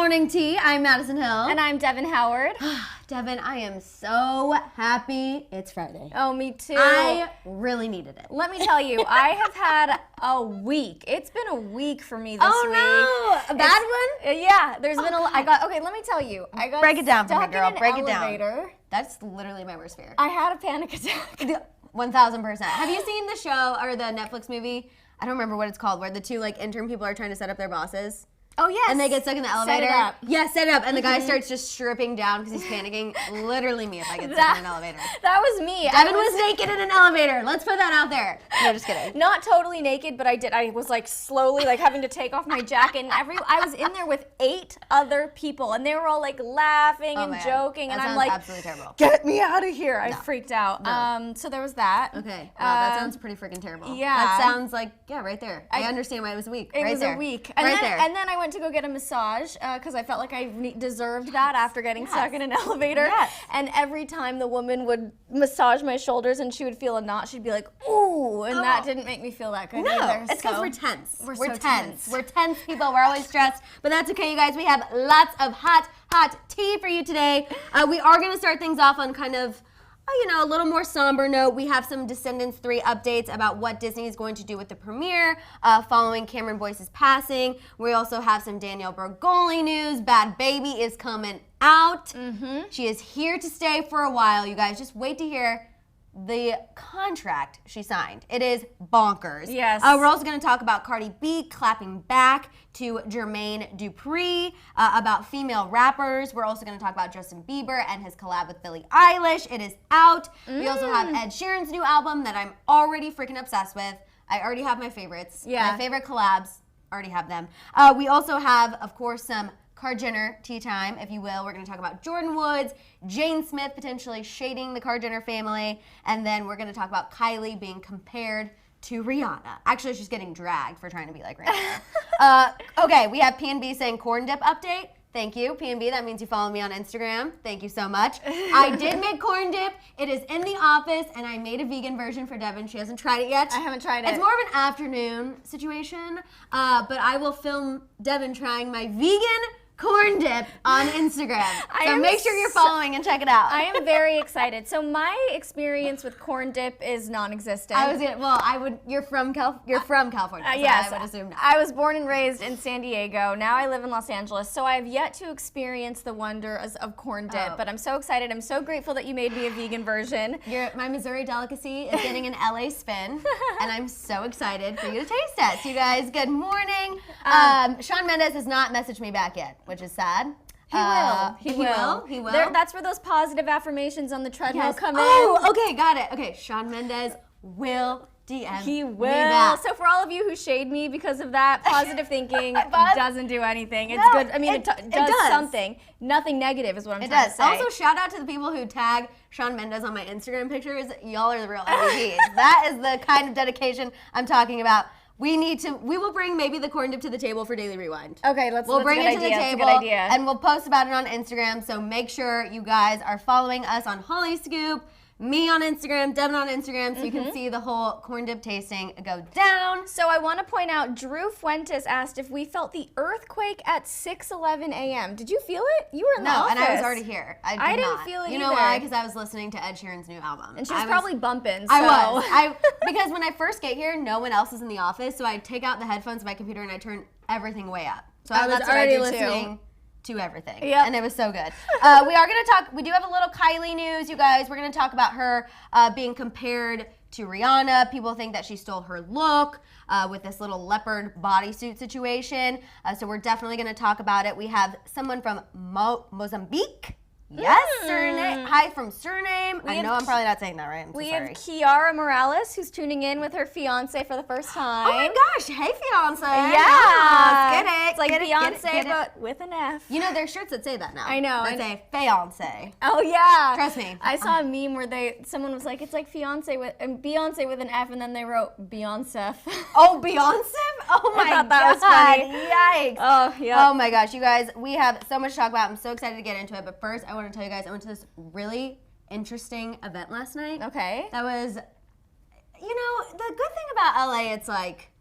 Morning Tea. I'm Maddison Hill. And I'm Devin Howard. Devin, I am so happy it's Friday. Oh, me too. I really needed it. Let me tell you, I have had a week. It's been a week for me this week. Oh no, a bad one? Yeah, there's been let me tell you. I got Break it down for me, stuck girl. in an Break it elevator. down. That's literally my worst fear. I had a panic attack. 1000%. Have you seen the show or the Netflix movie? I don't remember what it's called, where the two intern people are trying to set up their bosses. Oh, yes. And they get stuck in the elevator. Set it up. Yeah, set it up. And the guy starts just stripping down because he's panicking. Literally me if I get stuck in an elevator. That was me. Devin was naked in an elevator. Let's put that out there. No, just kidding. Not totally naked, but I did. I was slowly having to take off my jacket. And I was in there with 8 other people. And they were all laughing and joking. That and sounds I'm absolutely terrible. Get me out of here. I freaked out. No. So there was that. Okay. That sounds pretty freaking terrible. Yeah. That sounds right there. I understand why it was a week. It was there. a week. And then I went to go get a massage because I felt like I deserved that after getting stuck in an elevator. Yes. And every time the woman would massage my shoulders and she would feel a knot, she'd be like, ooh, and that didn't make me feel that good either. It's because we're tense. We're so tense. We're tense people. We're always stressed. But that's okay, you guys. We have lots of hot tea for you today. We are going to start things off on kind of a little more somber note. We have some Descendants 3 updates about what Disney is going to do with the premiere following Cameron Boyce's passing. We also have some Danielle Bregoli news. Bad Baby is coming out. She is here to stay for a while, you guys. Just wait to hear the contract she signed. It is bonkers. Yes. We're also going to talk about Cardi B clapping back to Jermaine Dupri, about female rappers. We're also going to talk about Justin Bieber and his collab with Billie Eilish. It is out. We also have Ed Sheeran's new album that I'm already freaking obsessed with. I already have my favorites. Yeah. My favorite collabs, already have them. We also have, of course, some Jenner tea time, if you will. We're going to talk about Jordyn Woods, Jane Smith potentially shading the Jenner family, and then we're going to talk about Kylie being compared to Rihanna. Actually, she's getting dragged for trying to be like Rihanna. Okay, we have PNB saying corn dip update. Thank you, PNB. That means you follow me on Instagram. Thank you so much. I did make corn dip. It is in the office, and I made a vegan version for Devin. She hasn't tried it yet. I haven't tried it. It's more of an afternoon situation, but I will film Devin trying my vegan corn dip on Instagram. So make sure you're following and check it out. I am very excited. So my experience with corn dip is non-existent. You're from California. So yes, I would assume not. I was born and raised in San Diego. Now I live in Los Angeles. So I have yet to experience the wonders of corn dip. But I'm so excited. I'm so grateful that you made me a vegan version. My Missouri delicacy is getting an LA spin, and I'm so excited for you to taste test. You guys, good morning. Shawn Mendes has not messaged me back yet, which is sad. He will. That's where those positive affirmations on the treadmill come in. Oh, okay, got it. Okay, Shawn Mendes will DM He will. me back. So for all of you who shade me because of that, positive thinking doesn't do anything. It's good. I mean, it does something. Nothing negative is what I'm trying to say. Also, shout out to the people who tag Shawn Mendes on my Instagram pictures. Y'all are the real MVPs. That is the kind of dedication I'm talking about. We will bring maybe the corn dip to the table for Daily Rewind. Okay, we'll bring it to the table, and we'll post about it on Instagram. So make sure you guys are following us on Hollyscoop, me on Instagram, Devin on Instagram, so you can see the whole corn dip tasting go down. So I want to point out, Drew Fuentes asked if we felt the earthquake at 6:11 a.m. Did you feel it? You were in the office. No, and I was already here. I didn't feel it You know why? Because I was listening to Ed Sheeran's new album. And she was probably bumping. So. I was. Because when I first get here, no one else is in the office, so I take out the headphones of my computer and I turn everything way up. So I was already listening to everything. Yep. And it was so good. We do have a little Kylie news, you guys. We're going to talk about her being compared to Rihanna. People think that she stole her look with this little leopard bodysuit situation. So we're definitely going to talk about it. We have someone from Mozambique. Yes, Suriname. Hi from Suriname. I know I'm probably not saying that right. I'm so sorry. We have Kiara Morales, who's tuning in with her fiance for the first time. Oh my gosh. Hey, fiance. Yeah. Get it. It's like get Beyonce, it. but with an F. You know, there's shirts that say that now. I know. That say fiance. Oh, yeah. Trust me. I saw a meme where someone was like, it's like fiance with Beyonce with an F, and then they wrote Beyonce. Oh, Beyonce? Oh my God. That was funny. Yikes. Oh, yeah. Oh my gosh, you guys, we have so much to talk about. I'm so excited to get into it. But first, I want to tell you guys, I went to this really interesting event last night. Okay. That was, the good thing about LA, it's like,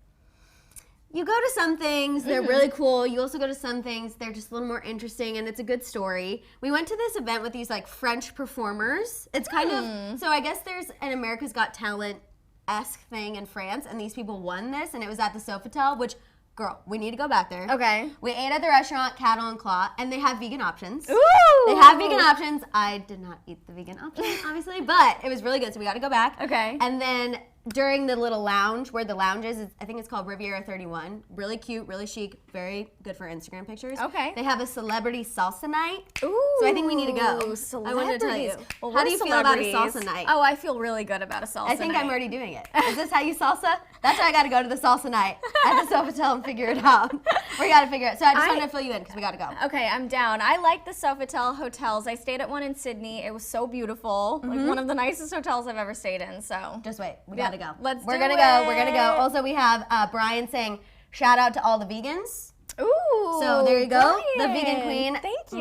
you go to some things, they're really cool. You also go to some things, they're just a little more interesting, and it's a good story. We went to this event with these like French performers. It's kind of, so I guess there's an America's Got Talent-esque thing in France, and these people won this, and it was at the Sofitel, which, girl, we need to go back there. Okay. We ate at the restaurant Cattle and Claw, and they have vegan options. Ooh! They have vegan options. I did not eat the vegan option, obviously, but it was really good, so we got to go back. Okay. And then during the little lounge, where the lounge is, I think it's called Riviera 31. Really cute, really chic, very good for Instagram pictures. Okay. They have a celebrity salsa night. Ooh, So I think we need to go. I wanted to tell you. Well, How we're do you feel about a celebrities. salsa night? Oh, I feel really good about a salsa night. I think I'm already doing it. Is this how you salsa? That's why I got to go to the salsa night at the Sofitel and figure it out. We got to figure it out. So I just wanted to fill you in because we got to go. Okay, I'm down. I like the Sofitel hotels. I stayed at one in Sydney. It was so beautiful. Like one of the nicest hotels I've ever stayed in. So Just wait. We got to go. Let's We're do gonna it. go. We're going to go. Also, we have Brian saying, shout out to all the vegans. Ooh. So there you go, the Brian. vegan queen. Thank you.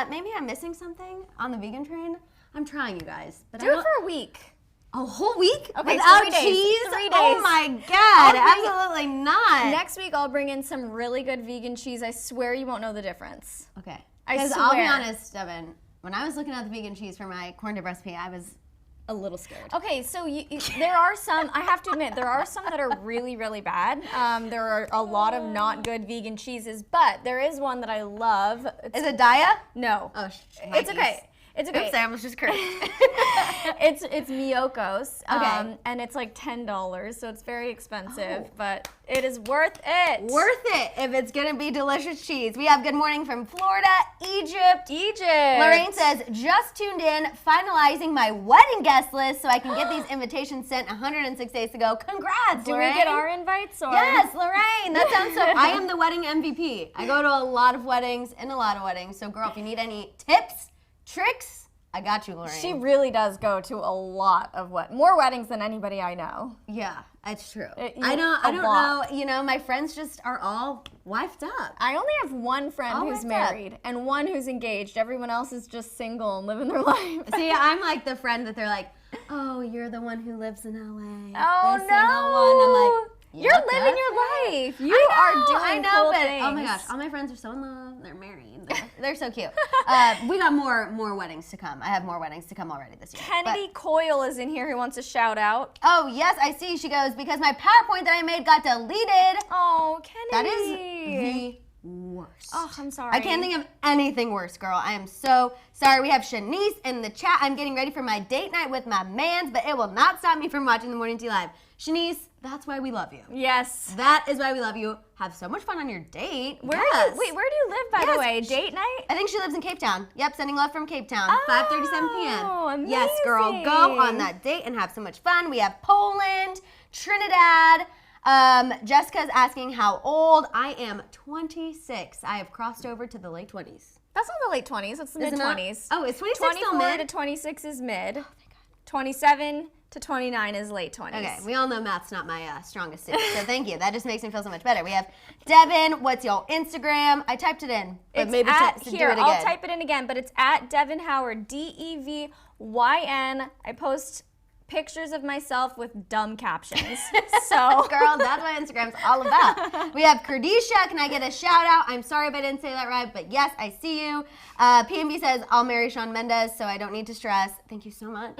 Maybe I'm missing something on the vegan train. I'm trying, you guys. But Do it for a week. a whole week Okay, without 3 days. cheese. 3 days. Oh my God! I'll bring it- Absolutely not. Next week, I'll bring in some really good vegan cheese. I swear you won't know the difference. Okay. I Because I'll be swear. honest, Devin. When I was looking at the vegan cheese for my corn dip recipe, I was a little scared. Okay, so there are some, I have to admit, there are some that are really, really bad. There are a lot of not good vegan cheeses, but there is one that I love. Is it Daya? No. Oh, It's okay. It's okay. Oops, I almost just cursed. It's Miyoko's. Okay. And it's like $10, so it's very expensive, but it is worth it. Worth it if it's gonna be delicious cheese. We have good morning from Florida, Egypt. Egypt. Lorraine says, just tuned in, finalizing my wedding guest list so I can get these invitations sent 106 days ago. Congrats, Do Lorraine. we get our invites? Or? Yes, Lorraine. That sounds so. I am the wedding MVP. I go to a lot of weddings and a lot of weddings. So, girl, if you need any tips, tricks, I got you, Lorraine. She really does go to a lot of more weddings than anybody I know. Yeah, that's true. A I don't lot. know. You know, my friends just are all wifed up. I only have one friend Oh, who's what's up? married and one who's engaged. Everyone else is just single and living their life. See, I'm like the friend that they're like, oh, you're the one who lives in LA. Oh, the no. single one. I'm like, You're yep, living that's your right. life. You are doing I know, cool but things. oh my gosh, all my friends are so in love. They're married. They're so cute. We got more weddings to come. I have more weddings to come already this year. Kennedy Coyle is in here who wants a shout out. Oh yes, I see. She goes, because my PowerPoint that I made got deleted. Oh, That Kennedy. is the worst. Oh, I'm sorry. I can't think of anything worse, girl. I am so sorry. We have Shanice in the chat. I'm getting ready for my date night with my mans, but it will not stop me from watching the Morning Tea Live. Shanice, that's why we love you. Yes. That is why we love you. Have so much fun on your date. Where Yes. do you live, by Yes. the way? Date night? I think she lives in Cape Town. Yep, sending love from Cape Town. 5:37 p.m. amazing. Yes, girl, go on that date and have so much fun. We have Poland, Trinidad. Jessica's asking how old. I am 26. I have crossed over to the late 20s. That's not the late 20s. It's the Is mid it not? 20s. Oh, is 26 still 24 to mid? 26 is mid. 27 to 29 is late 20s. Okay, we all know math's not my strongest suit, so thank you. That just makes me feel so much better. We have Devin. What's your Instagram? I typed it in, but It's maybe at, do here, it again. I'll type it in again, but it's at Devin Howard, Devyn. I post pictures of myself with dumb captions. So, Girl, that's what Instagram's all about. We have Kardisha. Can I get a shout out? I'm sorry if I didn't say that right, but yes, I see you. PNB says, I'll marry Shawn Mendes, so I don't need to stress. Thank you so much.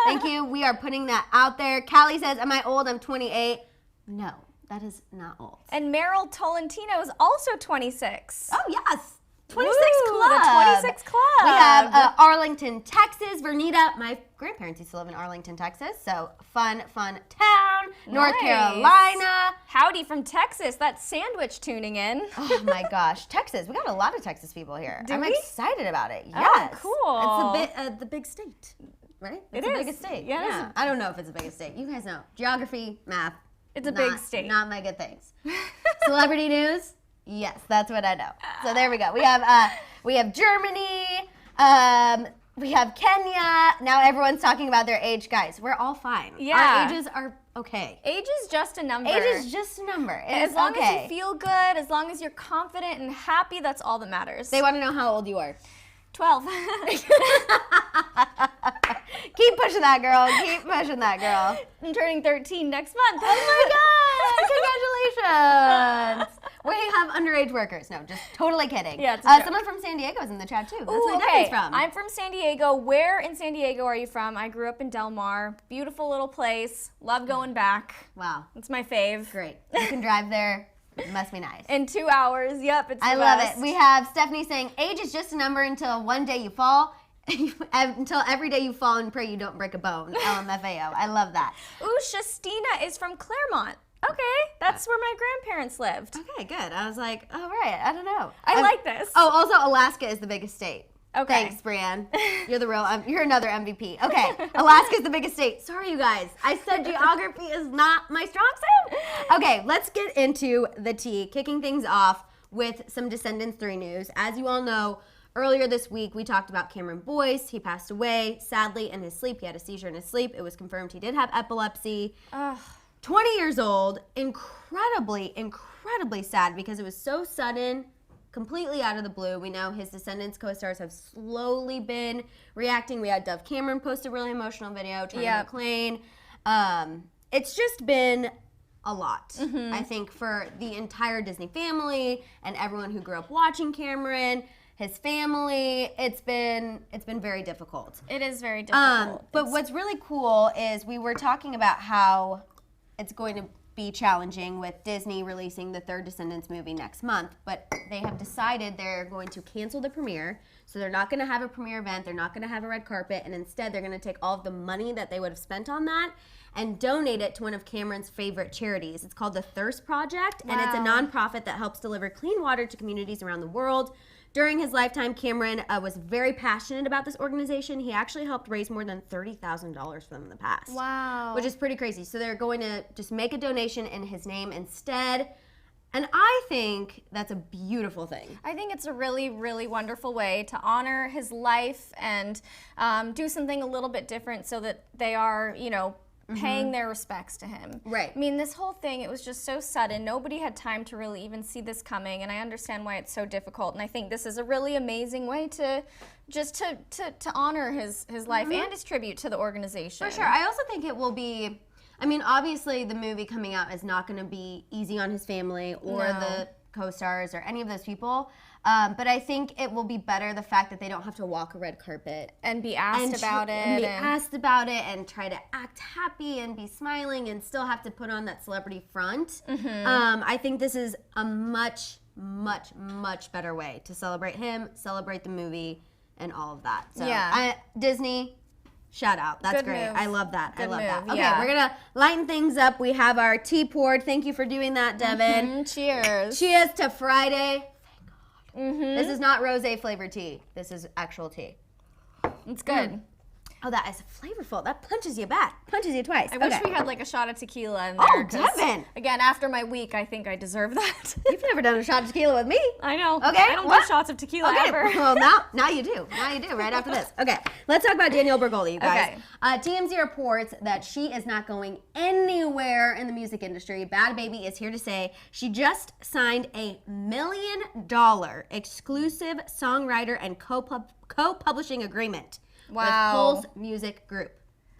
Thank you. We are putting that out there. Callie says, am I old? I'm 28. No, that is not old. and Meryl Tolentino is also 26. Oh, yes. 26 Woo, Club. The 26 Club. We have Arlington, Texas. Vernita, my grandparents used to live in Arlington, Texas. So fun town. North Nice. Carolina. Howdy from Texas. That's Sandwich tuning in. Oh my gosh, Texas. We got a lot of Texas people here. Do I'm we? excited about it. Oh, Yes. cool. It's the big state, right? It's It the is. biggest state. Yeah, it is I don't know if it's the biggest state. You guys know. Geography, math. It's a not- big state. Not my good things. Celebrity news? Yes, that's what I know. So there we go. We have Germany. We have Kenya. Now everyone's talking about their age. Guys, we're all fine. Yeah. Our ages are okay. Age is just a number. Age is just a number. as It's long okay. as you feel good, as long as you're confident and happy, that's all that matters. They want to know how old you are. 12. Keep pushing that girl. Keep pushing that girl. I'm turning 13 next month. Oh my Congratulations. We have underage workers. No, just totally kidding. Yeah, it's a joke. Someone from San Diego is in the chat too. That's Ooh, where okay. Devin's from. I'm from San Diego. Where in San Diego are you from? I grew up in Del Mar. Beautiful little place. Love going back. Wow. It's my fave. Great. You can drive there. It must be nice. In 2 hours. Yep, it's the I love best. it. We have Stephanie saying, age is just a number until one day you fall. Until every day you fall and pray you don't break a bone. LMFAO. I love that. Ooh, Shastina is from Claremont. Okay, that's where my grandparents lived. Okay, good. I was like, oh, right. I don't know. I like this. Oh, also, Alaska is the biggest state. Okay. Thanks, Brianne. You're the real, you're another MVP. Okay, Alaska is the biggest state. Sorry, you guys. I said geography is not my strong suit. Okay, let's get into the tea. Kicking things off with some Descendants 3 news. As you all know, earlier this week, we talked about Cameron Boyce. He passed away, sadly, in his sleep. He had a seizure in his sleep. It was confirmed he did have epilepsy. Ugh. 20 years old, incredibly sad because it was so sudden, completely out of the blue. We know his Descendants co-stars have slowly been reacting. We had Dove Cameron post a really emotional video, Trina McClain. It's just been a lot, I think, for the entire Disney family and everyone who grew up watching Cameron. His family, it's been very difficult. It is very difficult. But what's really cool is we were talking about how it's going to be challenging with Disney releasing the third Descendants movie next month, but they have decided they're going to cancel the premiere. So they're not going to have a premiere event, they're not going to have a red carpet, and instead they're going to take all of the money that they would have spent on that and donate it to one of Cameron's favorite charities. It's called the Thirst Project, and it's a nonprofit that helps deliver clean water to communities around the world. During his lifetime, Cameron was very passionate about this organization. He actually helped raise more than $30,000 for them in the past. Wow. Which is pretty crazy. So they're going to just make a donation in his name instead. And I think that's a beautiful thing. I think it's a really, really wonderful way to honor his life and do something a little bit different so that they are, paying their respects to him. Right. I mean, this whole thing, it was just so sudden. Nobody had time to really even see this coming, and I understand why it's so difficult. And I think this is a really amazing way to just to honor his life and his tribute to the organization. For sure. I also think it will be, I mean, obviously the movie coming out is not going to be easy on his family or the co-stars or any of those people. But I think it will be better the fact that they don't have to walk a red carpet and be asked about it. And be asked about it and try to act happy and be smiling and still have to put on that celebrity front. I think this is a much, much, much better way to celebrate him, celebrate the movie, and all of that. So Disney, shout out. That's Good great. move. I love that. Good I love move. that. Okay, Yeah. we're going to lighten things up. We have our tea poured. Thank you for doing that, Devin. Cheers. Cheers to Friday. This is not rosé flavored tea. This is actual tea. It's good. Oh, that is flavorful. That punches you back. Punches you twice. I wish we had like a shot of tequila in there. Oh, 'cause, Devin. Again, after my week, I think I deserve that. You've never done a shot of tequila with me. I know. Okay. I don't what? do shots of tequila Okay. ever. Well, now you do. Now you do. Right after this. Okay. Let's talk about Danielle Bergoli, you guys. TMZ reports that she is not going anywhere in the music industry. Bad Baby is here to say she just signed a $1 million exclusive songwriter and co-publishing agreement with Pulse Music Group.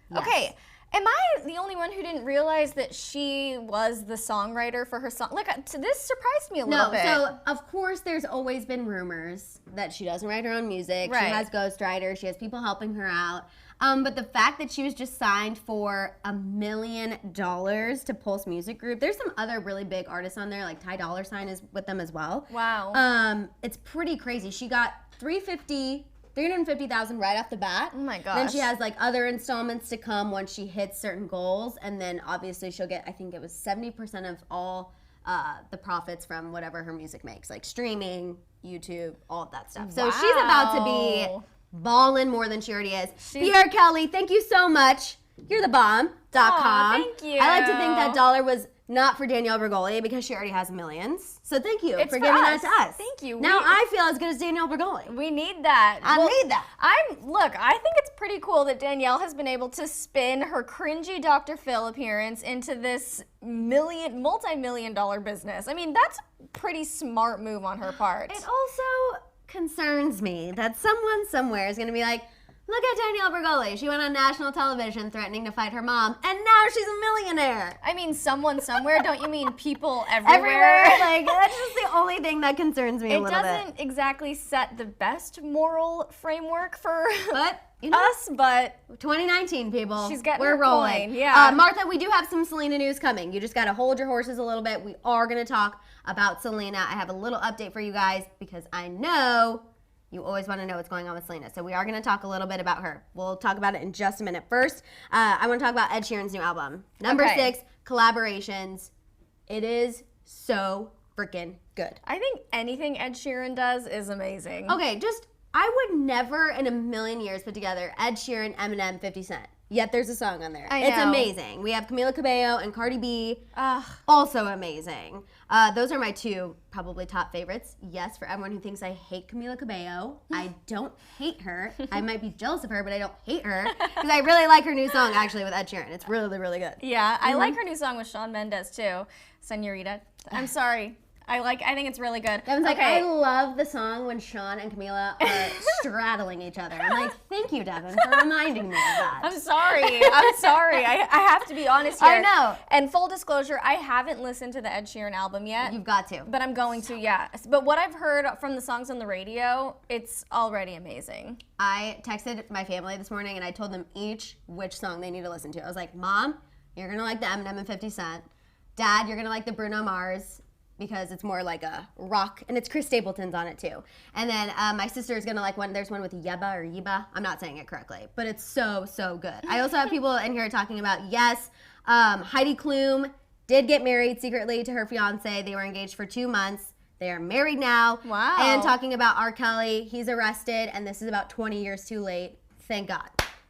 Yes. Okay. Am I the only one who didn't realize that she was the songwriter for her song? Like, this surprised me a little bit. So of course there's always been rumors that she doesn't write her own music. Right. She has ghostwriters. She has people helping her out. But the fact that she was just signed for $1 million to Pulse Music Group, there's some other really big artists on there, like Ty Dolla $ign is with them as well. Wow. It's pretty crazy. She got $350,000 right off the bat. Oh my gosh. Then she has like other installments to come once she hits certain goals, and then obviously she'll get, I think it was 70% of all the profits from whatever her music makes, like streaming, YouTube, all of that stuff. So she's about to be balling more than she already is. Pierre Kelly, thank you so much. You're the bomb.com. Thank you. I like to think that dollar was not for Danielle Bergoli because she already has millions. So thank you for giving that to us. Thank you. Now I feel as good as Danielle Bergoli. We need that. I need that. Look, I think it's pretty cool that Danielle has been able to spin her cringy Dr. Phil appearance into this multi-million dollar business. I mean, that's a pretty smart move on her part. It also concerns me that someone somewhere is going to be like, Look at Danielle Bregoli. She went on national television threatening to fight her mom, and now she's a millionaire. I mean, someone somewhere. Don't you mean people everywhere? Like, that's just the only thing that concerns me a little bit. It doesn't exactly set the best moral framework for But, you know, us, but 2019, people. She's getting We're her rolling. coin, yeah. Martha, we do have some Selena news coming. You just got to hold your horses a little bit. We are going to talk about Selena. I have a little update for you guys because I know you always want to know what's going on with Selena. So we are going to talk a little bit about her. We'll talk about it in just a minute. First, I want to talk about Ed Sheeran's new album. Number 6, collaborations. It is so freaking good. I think anything Ed Sheeran does is amazing. Okay, I would never in a million years put together Ed Sheeran, Eminem, 50 Cent. Yet there's a song on there. It's amazing. We have Camila Cabello and Cardi B. Also amazing. Those are my 2 probably top favorites. Yes, for everyone who thinks I hate Camila Cabello, I don't hate her. I might be jealous of her, but I don't hate her because I really like her new song actually with Ed Sheeran. It's really, really good. Yeah, I like her new song with Shawn Mendes too, Senorita. I'm sorry. I think it's really good. Devin's like, I love the song when Sean and Camila are straddling each other. I'm like, thank you, Devin, for reminding me of that. I'm sorry. I have to be honest here. I know. And full disclosure, I haven't listened to the Ed Sheeran album yet. You've got to. But I'm going to, yeah. But what I've heard from the songs on the radio, it's already amazing. I texted my family this morning and I told them each which song they need to listen to. I was like, Mom, you're going to like the Eminem and 50 Cent. Dad, you're going to like the Bruno Mars, because it's more like a rock, and it's Chris Stapleton's on it too. And then my sister is gonna like one, there's one with Yeba or Yeba, I'm not saying it correctly, but it's so, so good. I also have people in here talking about, yes, Heidi Klum did get married secretly to her fiance. They were engaged for 2 months. They are married now. Wow. And talking about R. Kelly, he's arrested, and this is about 20 years too late. Thank God.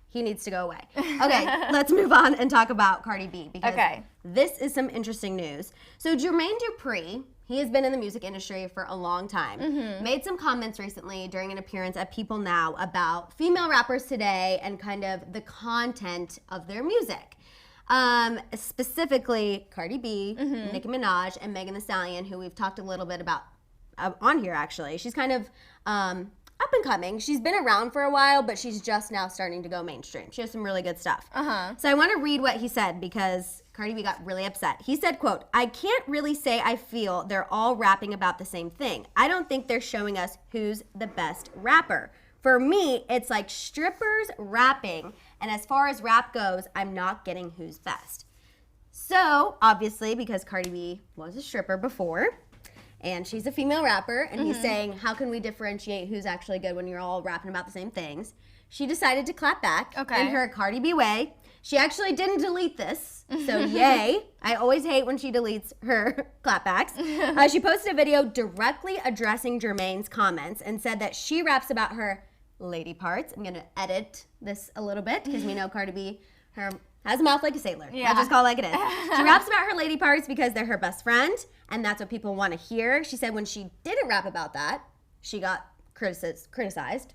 He needs to go away. Okay, let's move on and talk about Cardi B because this is some interesting news. So Jermaine Dupri, he has been in the music industry for a long time, made some comments recently during an appearance at People Now about female rappers today and kind of the content of their music. Specifically Cardi B, Nicki Minaj, and Megan Thee Stallion, who we've talked a little bit about on here actually. She's kind of up and coming. She's been around for a while, but she's just now starting to go mainstream. She has some really good stuff. So I want to read what he said because Cardi B got really upset. He said, quote, I can't really say I feel they're all rapping about the same thing. I don't think they're showing us who's the best rapper. For me, it's like strippers rapping, and as far as rap goes, I'm not getting who's best. So obviously, because Cardi B was a stripper before, and she's a female rapper, and he's saying, how can we differentiate who's actually good when you're all rapping about the same things? She decided to clap back in her Cardi B way. She actually didn't delete this, so yay. I always hate when she deletes her clapbacks. She posted a video directly addressing Jermaine's comments and said that she raps about her lady parts. I'm going to edit this a little bit because we know Cardi B, has a mouth like a sailor. I'll just call it like it is. She raps about her lady parts because they're her best friend, and that's what people want to hear. She said when she didn't rap about that, she got criticized.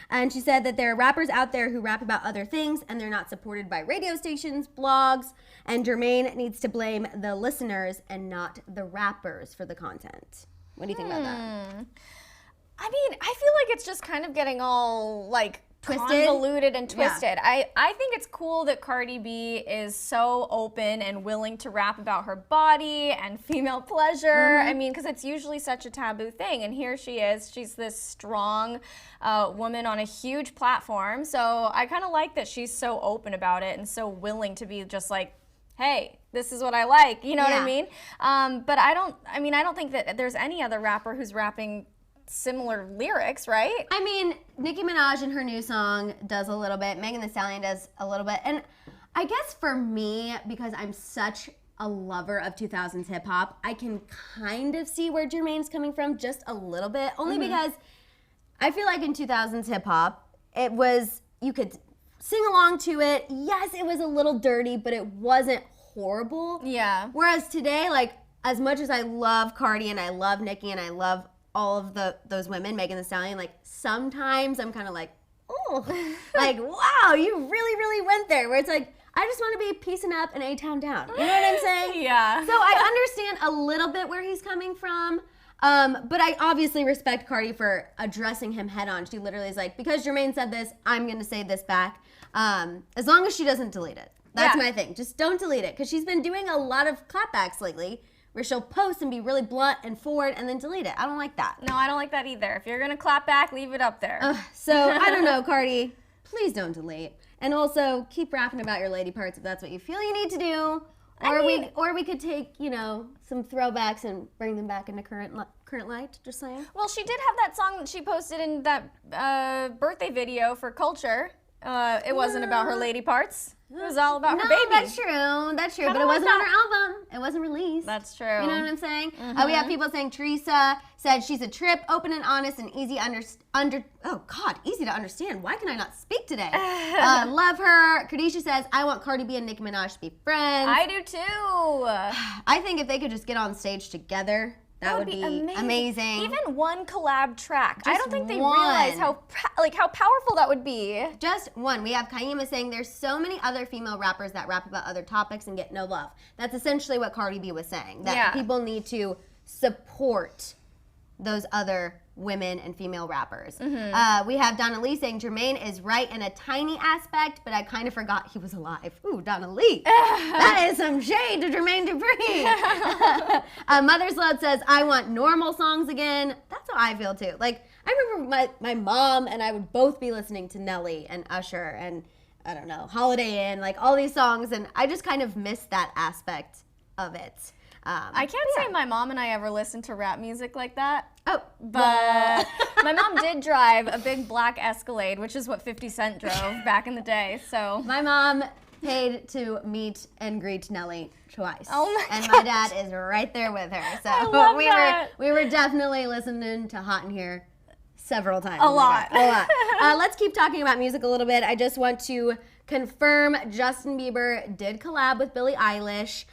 And she said that there are rappers out there who rap about other things, and they're not supported by radio stations, blogs, and Jermaine needs to blame the listeners and not the rappers for the content. What do you think about that? I mean, I feel like it's just kind of getting all, like, twisted, convoluted and twisted. Yeah. I think it's cool that Cardi B is so open and willing to rap about her body and female pleasure. I mean, because it's usually such a taboo thing, and here she is. She's this strong woman on a huge platform, so I kind of like that she's so open about it and so willing to be just like, hey, this is what I like, you know what I mean? But I don't think that there's any other rapper who's rapping similar lyrics, right? I mean, Nicki Minaj in her new song does a little bit. Megan Thee Stallion does a little bit. And I guess for me, because I'm such a lover of 2000s hip hop, I can kind of see where Jermaine's coming from just a little bit. Only because I feel like in 2000s hip hop, it was, you could sing along to it. Yes, it was a little dirty, but it wasn't horrible. Yeah. Whereas today, like, as much as I love Cardi and I love Nicki and I love all of those women, Megan Thee Stallion, like sometimes I'm kind of like, oh, like, wow, you really, really went there. Where it's like, I just want to be piecing up and A-Town down. You know what I'm saying? Yeah. So I understand a little bit where he's coming from. But I obviously respect Cardi for addressing him head on. She literally is like, because Jermaine said this, I'm going to say this back. As long as she doesn't delete it. That's my thing. Just don't delete it. Because she's been doing a lot of clapbacks lately where she'll post and be really blunt and forward and then delete it. I don't like that. No, I don't like that either. If you're going to clap back, leave it up there. So, I don't know, Cardi. Please don't delete. And also, keep rapping about your lady parts if that's what you feel you need to do. Or we could take, some throwbacks and bring them back into current light, just saying. Well, she did have that song that she posted in that birthday video for Culture. It wasn't about her lady parts. It was all about her baby. That's true. But it wasn't on her album. It wasn't released. That's true. You know what I'm saying? We have people saying Teresa said she's a trip, open and honest, and easy easy to understand. Why can I not speak today? Love her. Kadisha says, I want Cardi B and Nicki Minaj to be friends. I do too. I think if they could just get on stage together, that would be amazing. Even one collab track. I don't think they one. realize how powerful that would be. Just one. We have Kaima saying there's so many other female rappers that rap about other topics and get no love. That's essentially what Cardi B was saying. That people need to support those other women and female rappers. We have Donna Lee saying Jermaine is right in a tiny aspect, but I kind of forgot he was alive. Ooh, Donna Lee. That is some shade to Jermaine Dupri. Mother's Love says, I want normal songs again. That's how I feel too. Like, I remember my mom and I would both be listening to Nelly and Usher and, I don't know, Holiday Inn, like all these songs, and I just kind of miss that aspect of it. I can't say my mom and I ever listened to rap music like that. Oh, but my mom did drive a big black Escalade, which is what 50 Cent drove back in the day. So my mom paid to meet and greet Nelly twice. Oh my And my dad is right there with her. So I love that. we were definitely listening to Hot in Here several times. A lot. Let's keep talking about music a little bit. I just want to confirm Justin Bieber did collab with Billie Eilish.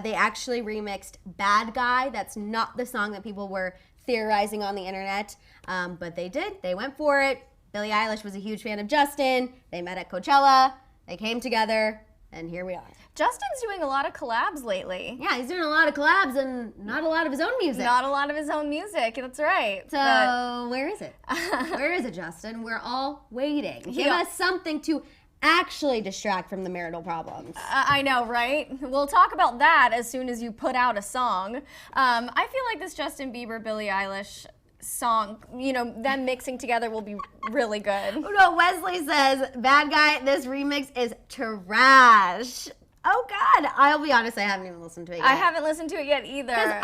They actually remixed Bad Guy. That's not the song that people were theorizing on the internet, but they did. They went for it. Billie Eilish was a huge fan of Justin. They met at Coachella. They came together, and here we are. Justin's doing a lot of collabs lately. Yeah, he's doing a lot of collabs and not a lot of his own music. Not a lot of his own music, that's right. So where is it? Where is it, Justin? We're all waiting. Give us something to actually distract from the marital problems. I know, right? We'll talk about that as soon as you put out a song. I feel like this Justin Bieber, Billie Eilish song, them mixing together will be really good. No, Wesley says, Bad Guy, this remix is trash. Oh God, I'll be honest, I haven't even listened to it yet. I haven't listened to it yet either.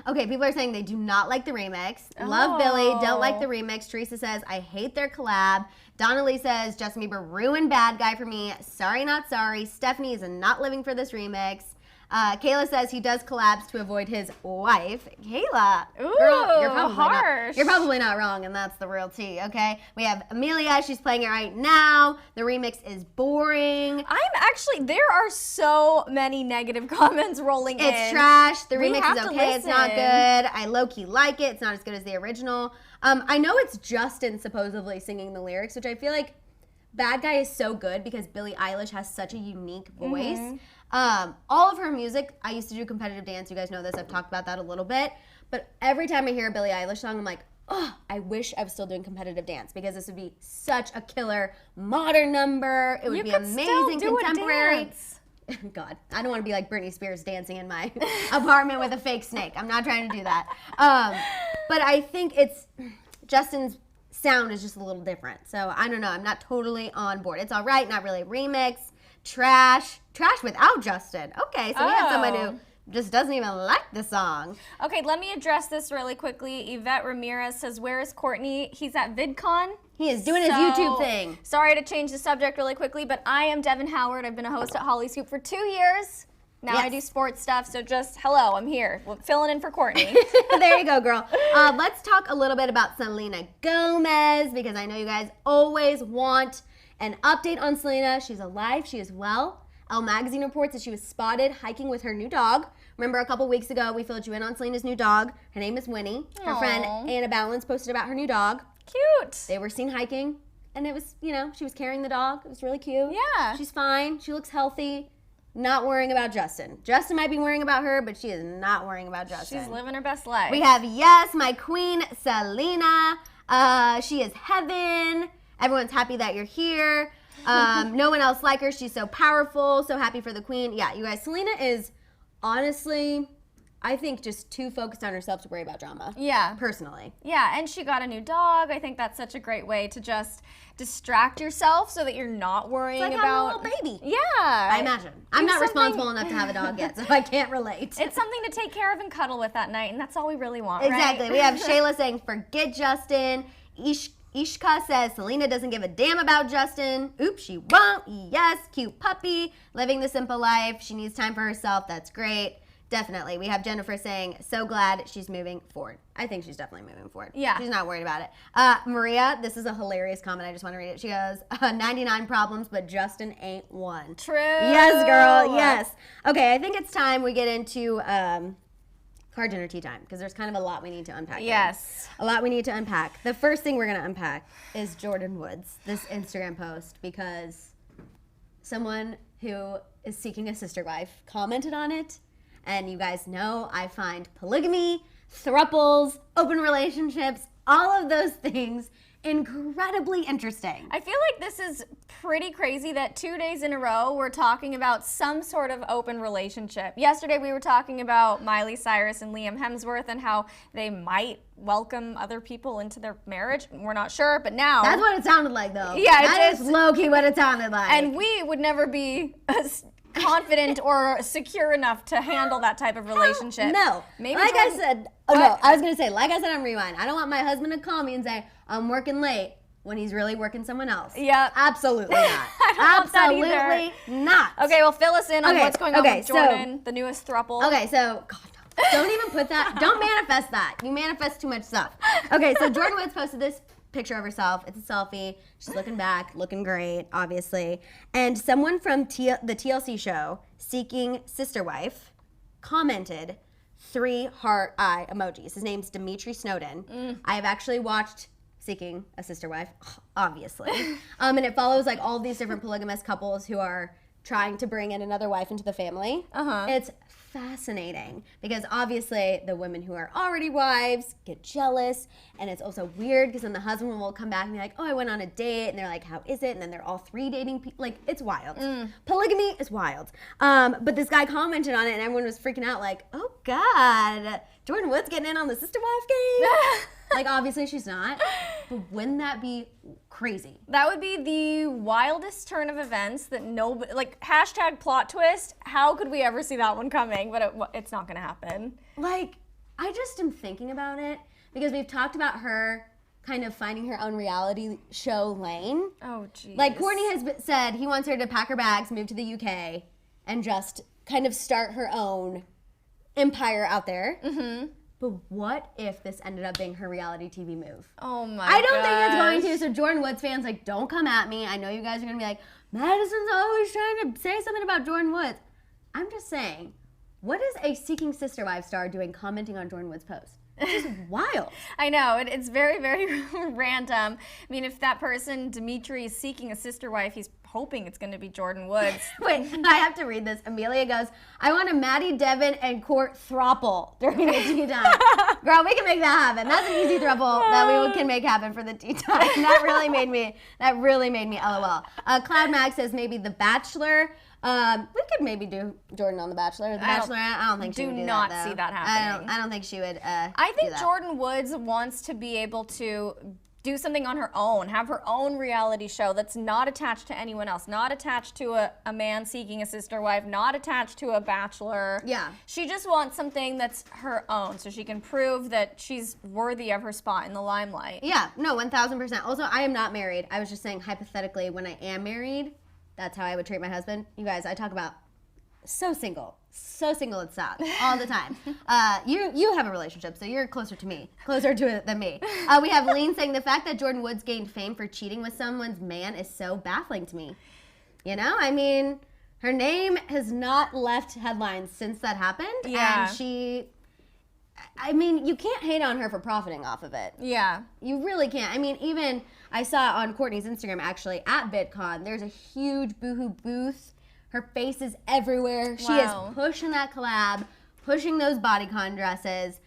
Okay, people are saying they do not like the remix. Love Billy, don't like the remix. Teresa says, I hate their collab. Donna Lee says, Justin Bieber ruined Bad Guy for me. Sorry, not sorry. Stephanie is not living for this remix. Kayla says he does collabs to avoid his wife. Kayla, ooh, girl, harsh. You're probably not wrong, and that's the real tea, okay? We have Amelia, she's playing it right now. The remix is boring. There are so many negative comments rolling in. It's trash. The remix is okay. It's not good. I low-key like it. It's not as good as the original. I know it's Justin supposedly singing the lyrics, which I feel like Bad Guy is so good because Billie Eilish has such a unique voice. All of her music, I used to do competitive dance. You guys know this. I've talked about that a little bit. But every time I hear a Billie Eilish song, I'm like, oh, I wish I was still doing competitive dance because this would be such a killer modern number. It would be amazing contemporary. God, I don't want to be like Britney Spears dancing in my apartment with a fake snake. I'm not trying to do that. But I think Justin's sound is just a little different. So I don't know. I'm not totally on board. It's all right. Not really a remix. Trash without Justin. Okay, so we have someone who just doesn't even like the song. Okay, let me address this really quickly. Yvette Ramirez says, where is Courtney? He's at VidCon. He is doing his YouTube thing. Sorry to change the subject really quickly, but I am Devin Howard. I've been a host at Hollyscoop for 2 years. Now I do sports stuff, so just hello, I'm here. Filling in for Courtney. There you go, girl. Let's talk a little bit about Selena Gomez because I know you guys always want an update on Selena. She's alive. She is well. Elle Magazine reports that she was spotted hiking with her new dog. Remember a couple weeks ago, we filled you in on Selena's new dog. Her name is Winnie. Her friend Anna Balance posted about her new dog. Cute. They were seen hiking, and it was, she was carrying the dog. It was really cute. Yeah. She's fine. She looks healthy. not worrying about Justin. Justin might be worrying about her, but she is not worrying about Justin. She's living her best life. We have, yes, my queen, Selena. She is heaven. Everyone's happy that you're here. No one else like her. She's so powerful. So happy for the queen. Yeah, you guys, Selena is honestly, I think, just too focused on herself to worry about drama. Yeah. Personally. Yeah, and she got a new dog. I think that's such a great way to just distract yourself so that you're not worrying It's like about having a little baby. Yeah. I imagine. I'm not something- responsible enough to have a dog yet, so I can't relate. It's something to take care of and cuddle with that night, and that's all we really want, Exactly. right? We have Shayla saying, forget Justin. Ishka says, Selena doesn't give a damn about Justin. Oops, she won't. Yes, cute puppy. Living the simple life. She needs time for herself. That's great. Definitely. We have Jennifer saying, so glad she's moving forward. I think she's definitely moving forward. Yeah. She's not worried about it. Maria, this is a hilarious comment. I just want to read it. She goes, 99 problems, but Justin ain't one. True. Yes, girl. Yes. Okay, I think it's time we get into card dinner tea time, because there's kind of a lot we need to unpack. Yes. A lot we need to unpack. The first thing we're going to unpack is Jordyn Woods, this Instagram post, because someone who is seeking a sister wife commented on it. And you guys know I find polygamy, thruples, open relationships, all of those things incredibly interesting. I feel like this is pretty crazy that 2 days in a row we're talking about some sort of open relationship. Yesterday we were talking about Miley Cyrus and Liam Hemsworth and how they might welcome other people into their marriage. We're not sure, but now... That's what it sounded like, though. Yeah, that is low-key what it sounded like. And we would never be confident or secure enough to handle that type of relationship. No. Maybe like Jordyn, I said, no, I was going to say, like I said on Rewind, I don't want my husband to call me and say, I'm working late when he's really working someone else. Yep. Absolutely not. I don't want that either. Absolutely not. Okay, well, fill us in on what's going on with so- Jordyn, the newest throuple. Okay, so, God, don't even put that, don't manifest that. You manifest too much stuff. Okay, so Jordyn Woods posted this picture of herself. It's a selfie. She's looking back, looking great, obviously. And someone from the TLC show, Seeking Sister Wife, commented 3 heart eye emojis. His name's Dimitri Snowden. I have actually watched Seeking a Sister Wife, obviously. And it follows like all these different polygamous couples who are trying to bring in another wife into the family. It's fascinating because obviously the women who are already wives get jealous, and it's also weird because then the husband will come back and be like, oh, I went on a date, and they're like, how is it? And then they're all 3 dating people. Like, it's wild. Polygamy is wild. But this guy commented on it and everyone was freaking out like, oh God, Jordyn Woods getting in on the sister wife game? Like, obviously she's not, but wouldn't that be crazy? That would be the wildest turn of events that nobody, like, hashtag plot twist. How could we ever see that one coming? But it's not going to happen. Like, I just am thinking about it because we've talked about her kind of finding her own reality show lane. Oh, geez. Like, Courtney has said he wants her to pack her bags, move to the UK, and just kind of start her own empire out there. But what if this ended up being her reality TV move? Oh my I don't think it's going gosh. to. So Jordyn Woods fans, like, don't come at me. I know you guys are going to be like, Maddison's always trying to say something about Jordyn Woods. I'm just saying, what is a Seeking Sister Wife star doing commenting on Jordyn Woods' post? It's just wild. I know, it's very, very random. I mean, if that person, Dimitri, is seeking a sister wife, he's hoping it's going to be Jordyn Woods. Wait, I have to read this. Amelia goes, I want a Maddie, Devin, and Court throuple during the tea time. Girl, we can make that happen. That's an easy throuple that we can make happen for the tea time. That really made me LOL. Cloud Mag says maybe The Bachelor. We could maybe do Jordyn on The Bachelor. The Bachelorette, I don't think she would do not that, though. see that happening. I don't think she would I think do that. Jordyn Woods wants to be able to do something on her own, have her own reality show that's not attached to anyone else, not attached to a man seeking a sister wife, not attached to a bachelor. Yeah. She just wants something that's her own so she can prove that she's worthy of her spot in the limelight. Yeah, no, 1,000%. Also, I am not married. I was just saying, hypothetically, when I am married, that's how I would treat my husband. You guys, I talk about so single it's sad all the time. You have a relationship, so you're closer to it than me. We have Lean saying the fact that Jordyn Woods gained fame for cheating with someone's man is so baffling to me. You know, I mean, her name has not left headlines since that happened. Yeah. And I mean, you can't hate on her for profiting off of it. Yeah. You really can't. I mean, even I saw on Courtney's Instagram, actually, at VidCon, there's a huge Boohoo booth. Her face is everywhere. She is pushing that collab, pushing those bodycon dresses.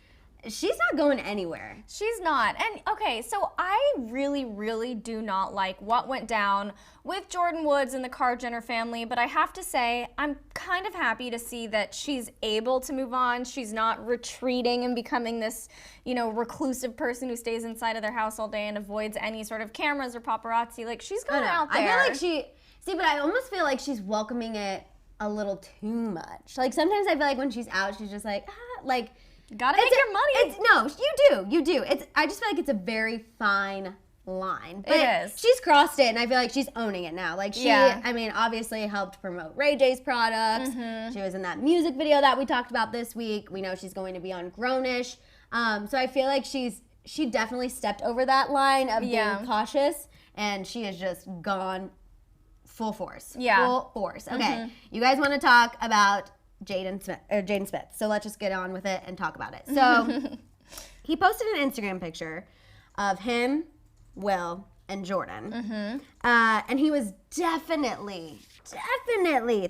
She's not going anywhere. She's not. And okay, so I really, really do not like what went down with Jordyn Woods and the Carr Jenner family, but I have to say, I'm kind of happy to see that she's able to move on. She's not retreating and becoming this, reclusive person who stays inside of their house all day and avoids any sort of cameras or paparazzi. Like, she's going out there. I feel like but I almost feel like she's welcoming it a little too much. Like, sometimes I feel like when she's out, she's just like, gotta make your money. No, you do. I just feel like it's a very fine line. But it is. She's crossed it, and I feel like she's owning it now. Like, obviously helped promote Ray J's products. Mm-hmm. She was in that music video that we talked about this week. We know she's going to be on Grownish. So I feel like she definitely stepped over that line of being cautious, and she has just gone full force. Yeah. Full force. Okay. Mm-hmm. You guys want to talk about Jaden Smith. So let's just get on with it and talk about it. So he posted an Instagram picture of him, Will, and Jordyn. Mm-hmm. And he was definitely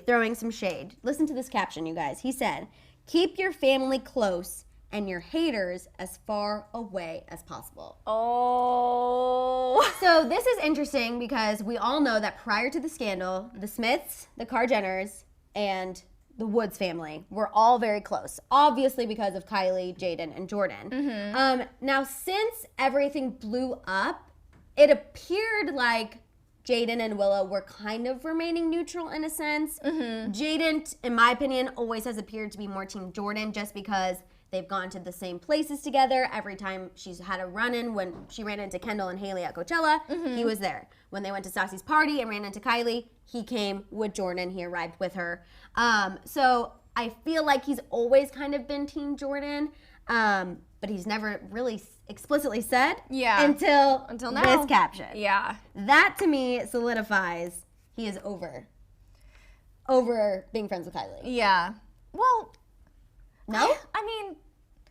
throwing some shade. Listen to this caption, you guys. He said, "Keep your family close and your haters as far away as possible." Oh. So this is interesting because we all know that prior to the scandal, the Smiths, the Carr Jenners, and the Woods family were all very close, obviously because of Kylie, Jaden, and Jordyn. Mm-hmm. Now, since everything blew up, it appeared like Jaden and Willow were kind of remaining neutral in a sense. Mm-hmm. Jaden, in my opinion, always has appeared to be more Team Jordyn just because they've gone to the same places together. Every time she's had a run-in, when she ran into Kendall and Haley at Coachella, he was there. When they went to Sassie's party and ran into Kylie, he came with Jordyn. He arrived with her. So I feel like he's always kind of been Team Jordyn, but he's never really explicitly said until now. This caption. Yeah. That, to me, solidifies he is over being friends with Kylie. Yeah. Well, no? I mean,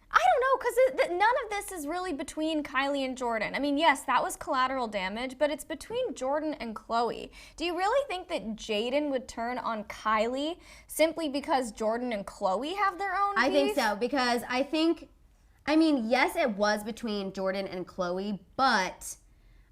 I don't know, because none of this is really between Kylie and Jordyn. I mean, yes, that was collateral damage, but it's between Jordyn and Khloe. Do you really think that Jaden would turn on Kylie simply because Jordyn and Khloe have their own beef? I think so, because yes, it was between Jordyn and Khloe, but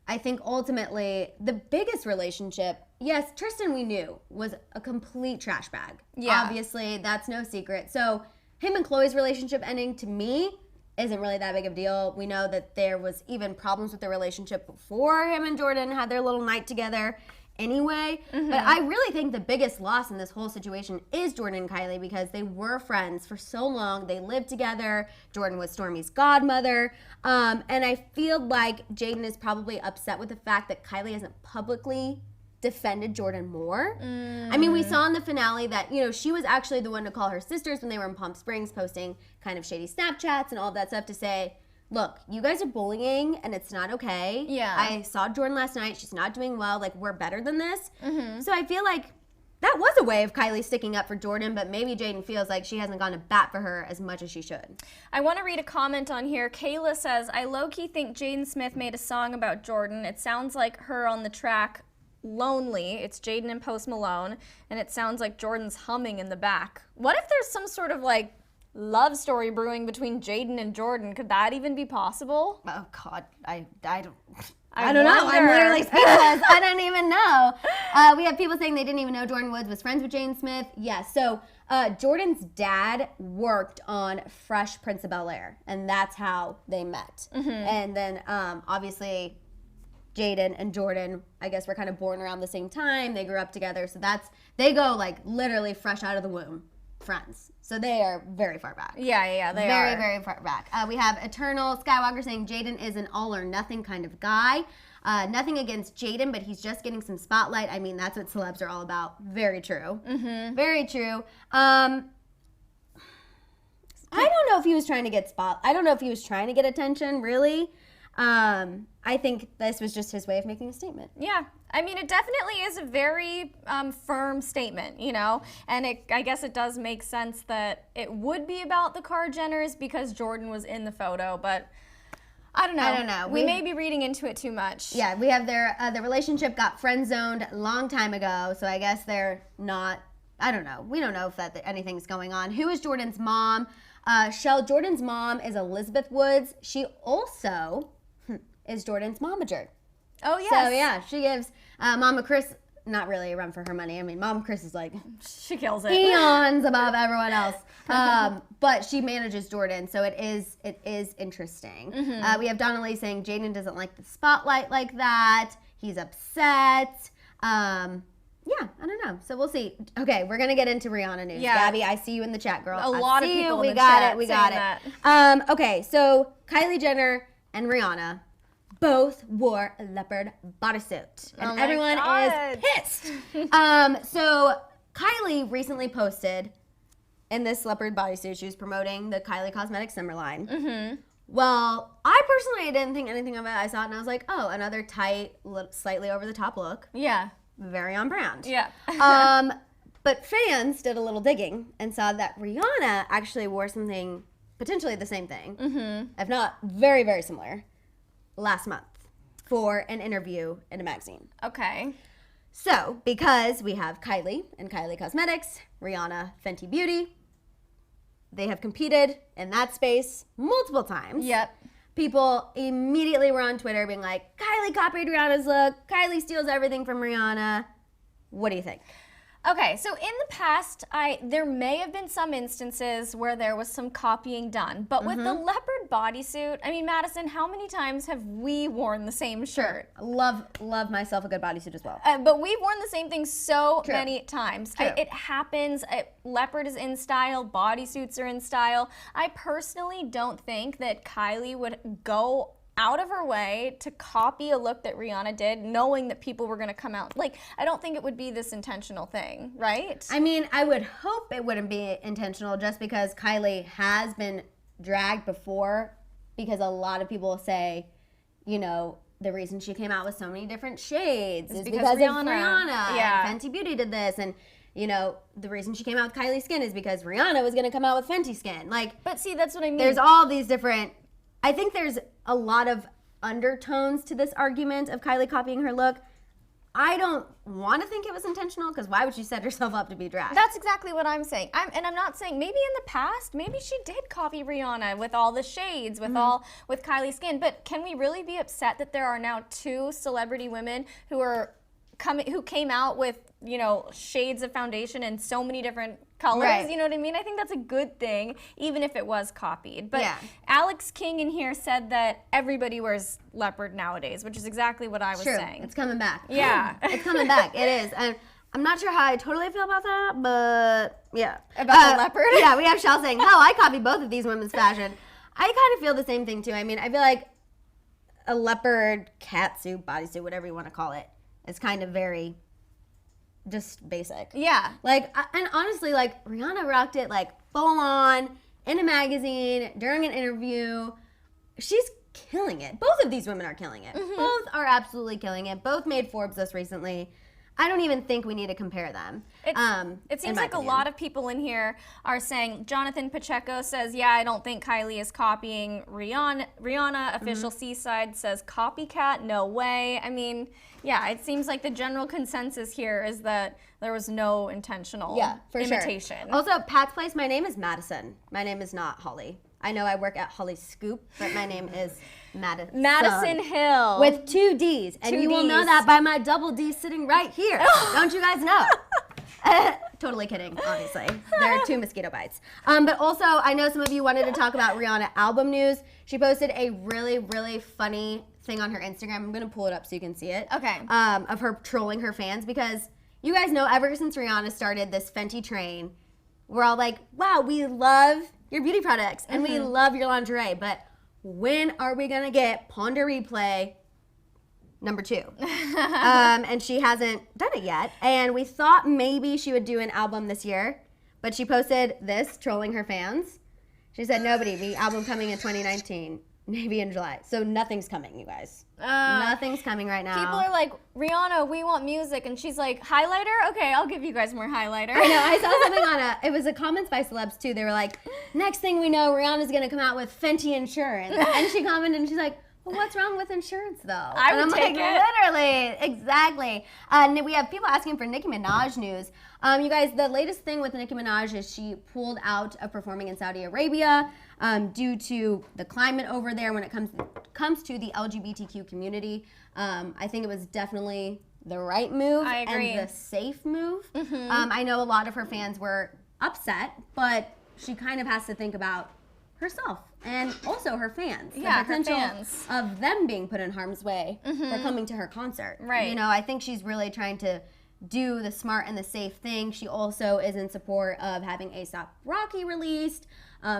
I think ultimately the biggest relationship, yes, Tristan we knew was a complete trash bag. Yeah. Obviously, that's no secret. So him and Khloe's relationship ending, to me, isn't really that big of a deal. We know that there was even problems with their relationship before him and Jordyn had their little night together anyway. Mm-hmm. But I really think the biggest loss in this whole situation is Jordyn and Kylie, because they were friends for so long. They lived together. Jordyn was Stormi's godmother. And I feel like Jaden is probably upset with the fact that Kylie hasn't publicly defended Jordyn more. I mean, we saw in the finale that, she was actually the one to call her sisters when they were in Palm Springs, posting kind of shady Snapchats and all of that stuff to say, look, you guys are bullying and it's not okay. Yeah. I saw Jordyn last night. She's not doing well. Like, we're better than this. Mm-hmm. So I feel like that was a way of Kylie sticking up for Jordyn, but maybe Jaden feels like she hasn't gone to bat for her as much as she should. I want to read a comment on here. Kayla says, I low-key think Jaden Smith made a song about Jordyn. It sounds like her on the track Lonely. It's Jaden and Post Malone, and it sounds like Jordyn's humming in the back. What if there's some sort of love story brewing between Jaden and Jordyn? Could that even be possible? Oh God, I don't know. I'm literally speechless. I don't even know. We have people saying they didn't even know Jordyn Woods was friends with Jaden Smith. Yes. So Jordyn's dad worked on Fresh Prince of Bel-Air, and that's how they met. Mm-hmm. And then obviously Jaden and Jordyn, I guess, were kind of born around the same time. They grew up together. So they go literally fresh out of the womb friends. So they are very far back. Yeah, they are. Very, very far back. We have Eternal Skywalker saying Jaden is an all or nothing kind of guy. Nothing against Jaden, but he's just getting some spotlight. I mean, that's what celebs are all about. Very true. Mm-hmm. Very true. I don't know if he was trying to get I don't know if he was trying to get attention, really. I think this was just his way of making a statement. Yeah. I mean, it definitely is a very firm statement, and I guess it does make sense that it would be about the Carr Jenners because Jordyn was in the photo, but I don't know. We may be reading into it too much. Yeah, we have their relationship got friend zoned a long time ago, so I guess they're not I don't know. We don't know if anything's going on. Who is Jordyn's mom? Jordyn's mom is Elizabeth Woods. She also is Jordyn's momager. Oh, yes. So, yeah, she gives Mama Chris not really a run for her money. I mean, Mom Chris is like... She kills it. Eons above everyone else. But she manages Jordyn, so it is interesting. We have Donna Lee saying Jaden doesn't like the spotlight like that. He's upset. Yeah, I don't know. So we'll see. Okay, we're gonna get into Rihanna news. Yeah. Gabby, I see you in the chat, girl. A lot of people in We the got chat it. We saying got it. Okay, so Kylie Jenner and Rihanna both wore a leopard bodysuit, and everyone is pissed. So Kylie recently posted in this leopard bodysuit. She was promoting the Kylie Cosmetics summer line. Well, I personally didn't think anything of it. I saw it and I was like, oh, another tight, slightly over the top look. Yeah. Very on brand. Yeah. But fans did a little digging and saw that Rihanna actually wore something potentially the same thing, if not very, very similar, last month for an interview in a magazine. Okay. So, because we have Kylie and Kylie Cosmetics, Rihanna, Fenty Beauty, they have competed in that space multiple times. Yep. People immediately were on Twitter being like, Kylie copied Rihanna's look. Kylie steals everything from Rihanna. What do you think? Okay, so in the past, there may have been some instances where there was some copying done, but with the leopard bodysuit, I mean, Madison, how many times have we worn the same shirt? Love myself a good bodysuit as well. But we've worn the same thing so many times. True. It happens. Leopard is in style. Bodysuits are in style. I personally don't think that Kylie would go out of her way to copy a look that Rihanna did, knowing that people were going to come out. Like, I don't think it would be this intentional thing, right? I mean, I would hope it wouldn't be intentional just because Kylie has been dragged before, because a lot of people say, you know, the reason she came out with so many different shades is because Rihanna. of Rihanna. Yeah. And Fenty Beauty did this, and you know, the reason she came out with Kylie Skin is because Rihanna was going to come out with Fenty Skin. Like, but see, that's what I mean. There's all these different, I think there's a lot of undertones to this argument of Kylie copying her look. I don't want to think it was intentional, because why would she set herself up to be dragged? That's exactly what I'm saying. I'm not saying, maybe in the past, maybe she did copy Rihanna with all the shades, with with Kylie Skin, but can we really be upset that there are now two celebrity women who came out with, you know, shades of foundation and so many different colors, Right. You know what I mean? I think that's a good thing, even if it was copied. But Yeah. Alex King in here said that everybody wears leopard nowadays, which is exactly what I was True. saying. It's coming back. Yeah. It's coming back. It is. And I'm not sure how I totally feel about that, but yeah. About the leopard? Yeah, we have Shell saying, hell, I copied both of these women's fashion. I kind of feel the same thing too. I mean, I feel like a leopard catsuit, bodysuit, whatever you want to call it, is kind of very just basic. Yeah. Like, and honestly, like, Rihanna rocked it, like, full on, in a magazine, during an interview. She's killing it. Both of these women are killing it. Both are absolutely killing it. Both made Forbes list recently. I don't even think we need to compare them. It seems like a lot of people in here are saying, Jonathan Pacheco says, yeah, I don't think Kylie is copying Rihanna. Official Seaside says, copycat, no way. I mean, yeah, it seems like the general consensus here is that there was no intentional imitation. Sure. Also, Pat's Place, my name is Maddison. My name is not Holly. I know I work at Hollyscoop, but my name is Maddison. Madison Hill. With 2 Ds. And you will know that by my double D sitting right here. Don't you guys know? Totally kidding, obviously. There are 2 mosquito bites. But also, I know some of you wanted to talk about Rihanna album news. She posted a really, really funny thing on her Instagram. I'm going to pull it up so you can see it. Okay. Of her trolling her fans, because you guys know ever since Rihanna started this Fenty train, we're all like, wow, we love your beauty products and we love your lingerie, but when are we gonna get Ponder Replay #2? And she hasn't done it yet, and we thought maybe she would do an album this year, but she posted this trolling her fans. She said, nobody, the album coming in 2019, maybe in July. So nothing's coming, you guys. Nothing's coming right now. People are like, Rihanna, we want music. And she's like, highlighter? Okay, I'll give you guys more highlighter. I know, I saw something it was a comments by celebs too. They were like, next thing we know, Rihanna's gonna come out with Fenty Insurance. And she commented and she's like, Well, what's wrong with insurance, though? I would take it. Literally, exactly. And we have people asking for Nicki Minaj news. You guys, the latest thing with Nicki Minaj is she pulled out of performing in Saudi Arabia due to the climate over there when it comes to the LGBTQ community. I think it was definitely the right move I agree. and the safe move. I know a lot of her fans were upset, but she kind of has to think about herself and also her fans. Yeah, the potential her fans. of them being put in harm's way for coming to her concert. Right. You know, I think she's really trying to do the smart and the safe thing. She also is in support of having A$AP Rocky released.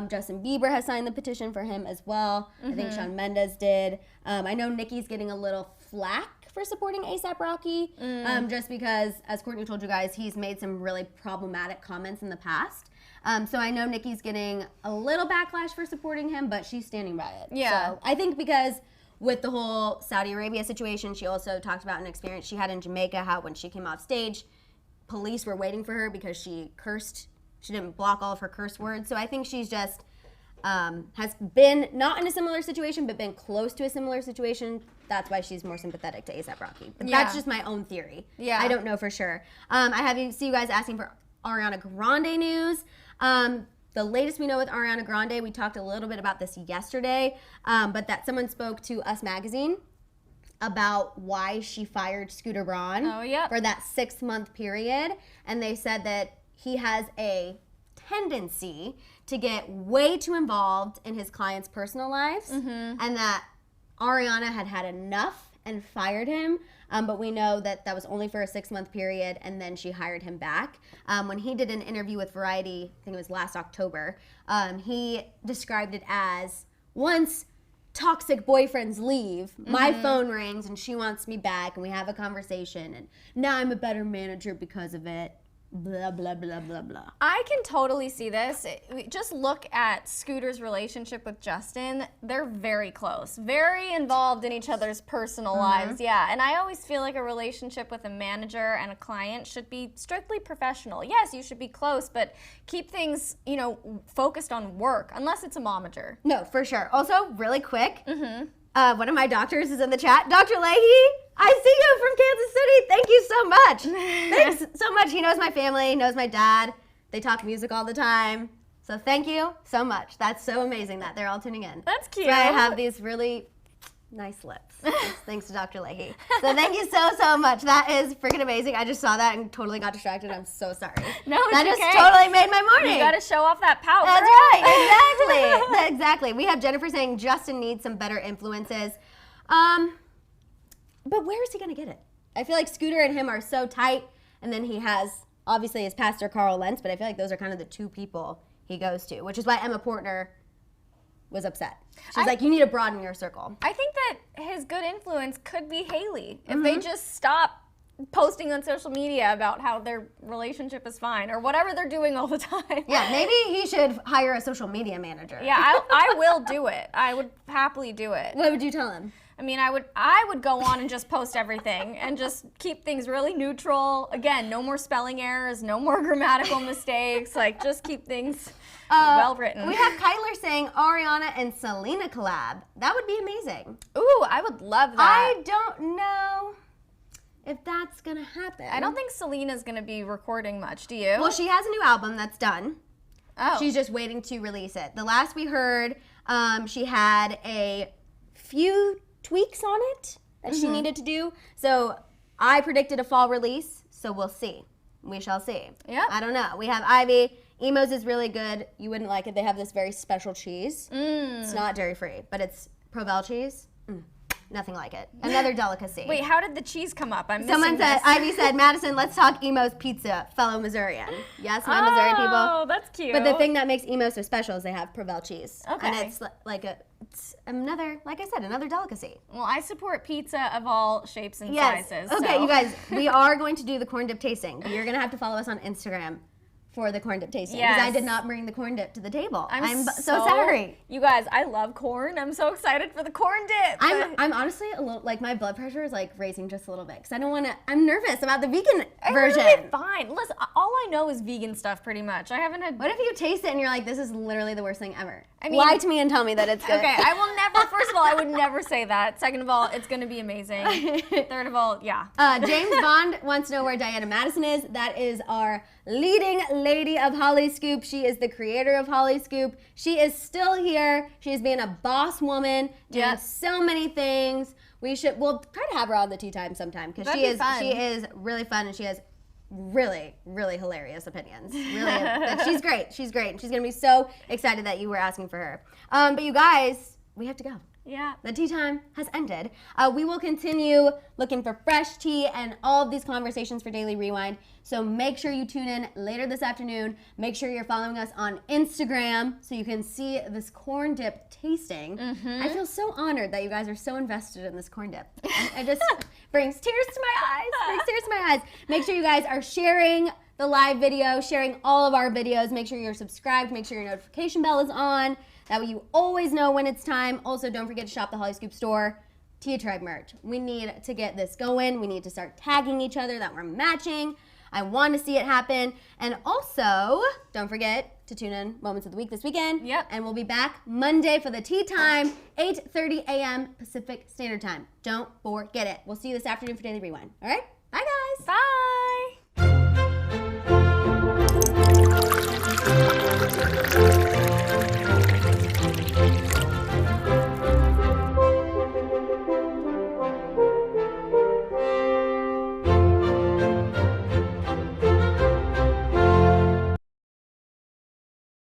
Justin Bieber has signed the petition for him as well. I think Shawn Mendes did. I know Nicki's getting a little flack for supporting A$AP Rocky, just because, as Courtney told you guys, he's made some really problematic comments in the past. So I know Nicki's getting a little backlash for supporting him, but she's standing by it. Yeah. So I think because with the whole Saudi Arabia situation, she also talked about an experience she had in Jamaica, how when she came off stage, police were waiting for her because she cursed. She didn't block all of her curse words. So I think she's just has been not in a similar situation, but been close to a similar situation. That's why she's more sympathetic to A$AP Rocky. But that's just my own theory. Yeah. I don't know for sure. I have see you guys asking for Ariana Grande news. The latest we know with Ariana Grande, we talked a little bit about this yesterday, but that someone spoke to Us Magazine about why she fired Scooter Braun for that 6-month period. And they said that he has a tendency to get way too involved in his clients' personal lives, and that Ariana had had enough and fired him. But we know that that was only for a 6-month period, and then she hired him back. When he did an interview with Variety, I think it was last October, he described it as, once toxic boyfriends leave, my phone rings and she wants me back, and we have a conversation, and now I'm a better manager because of it. Blah, blah, blah, blah, blah. I can totally see this. Just look at Scooter's relationship with Justin. They're very close, very involved in each other's personal lives. Yeah, and I always feel like a relationship with a manager and a client should be strictly professional. Yes, you should be close, but keep things, focused on work, unless it's a momager. No, for sure. Also, really quick, one of my doctors is in the chat. Dr. Leahy, I see you from Kansas City. Thank you so much. Thanks so much. He knows my family, knows my dad. They talk music all the time. So thank you so much. That's so amazing that they're all tuning in. That's cute. So I have these really nice lips. Thanks to Dr. Leahy. So thank you so much. That is freaking amazing. I just saw that and totally got distracted. I'm so sorry. No, it's that just okay. totally made my morning. You gotta show off that power. That's right. Exactly. Exactly. We have Jennifer saying Justin needs some better influences. But where is he going to get it? I feel like Scooter and him are so tight, and then he has, obviously, his pastor, Carl Lentz, but I feel like those are kind of the two people he goes to, which is why Emma Portner was upset. She's like, you need to broaden your circle. I think that his good influence could be Haley. If they just stop posting on social media about how their relationship is fine, or whatever they're doing all the time. Yeah, maybe he should hire a social media manager. Yeah, I will do it. I would happily do it. What would you tell him? I mean, I would go on and just post everything and just keep things really neutral. Again, no more spelling errors, no more grammatical mistakes. Like, just keep things well written. We have Kyler saying Ariana and Selena collab. That would be amazing. Ooh, I would love that. I don't know if that's gonna happen. I don't think Selena's gonna be recording much, do you? Well, she has a new album that's done. Oh. She's just waiting to release it. The last we heard, she had a few tweaks on it that she needed to do. So I predicted a fall release, so we'll see. We shall see. Yep. I don't know. We have Ivy. Emo's is really good. You wouldn't like it. They have this very special cheese. It's not dairy-free, but it's Provel cheese. Nothing like it. Another delicacy. Wait, how did the cheese come up? I'm Someone missing said, this. Ivy said, Madison, let's talk Emo's Pizza, fellow Missourian. Yes, my Missouri people. Oh, that's cute. But the thing that makes Emo so special is they have Provel cheese. Okay. And it's it's another, like I said, another delicacy. Well, I support pizza of all shapes and Yes. sizes. Okay, so. you guys, we are going to do the corn dip tasting, but you're going to have to follow us on Instagram for the corn dip tasting because I Yes. did not bring the corn dip to the table. I'm so sorry. You guys, I love corn. I'm so excited for the corn dip. I'm honestly a little, like, my blood pressure is like raising just a little bit because I don't want to. I'm nervous about the vegan version. Really fine. Listen, all I know is vegan stuff pretty much. I haven't had. What if you taste it and you're like, this is literally the worst thing ever? I mean- Lie to me and tell me that it's good. Okay, I will never. First of all, I would never say that. Second of all, it's gonna be amazing. Third of all, yeah. James Bond wants to know where Diana Maddison is. That is our leading lady of Hollyscoop. She is the creator of Hollyscoop. She is still here. She is being a boss woman, doing Yep. so many things. We'll try to have her on the tea time sometime because That'd be fun. she is really fun and she has really, really hilarious opinions. Really, like, she's great. She's great. And she's gonna be so excited that you were asking for her. But you guys, we have to go. Yeah. The tea time has ended. We will continue looking for fresh tea and all of these conversations for Daily Rewind. So make sure you tune in later this afternoon. Make sure you're following us on Instagram so you can see this corn dip tasting. I feel so honored that you guys are so invested in this corn dip. It just brings tears to my eyes. Make sure you guys are sharing the live video, sharing all of our videos. Make sure you're subscribed. Make sure your notification bell is on. That way you always know when it's time. Also, don't forget to shop the Hollyscoop store. Tia Tribe merch. We need to get this going. We need to start tagging each other that we're matching. I want to see it happen. And also, don't forget to tune in Moments of the Week this weekend. Yep. And we'll be back Monday for the tea time, 8:30 a.m. Pacific Standard Time. Don't forget it. We'll see you this afternoon for Daily Rewind. All right?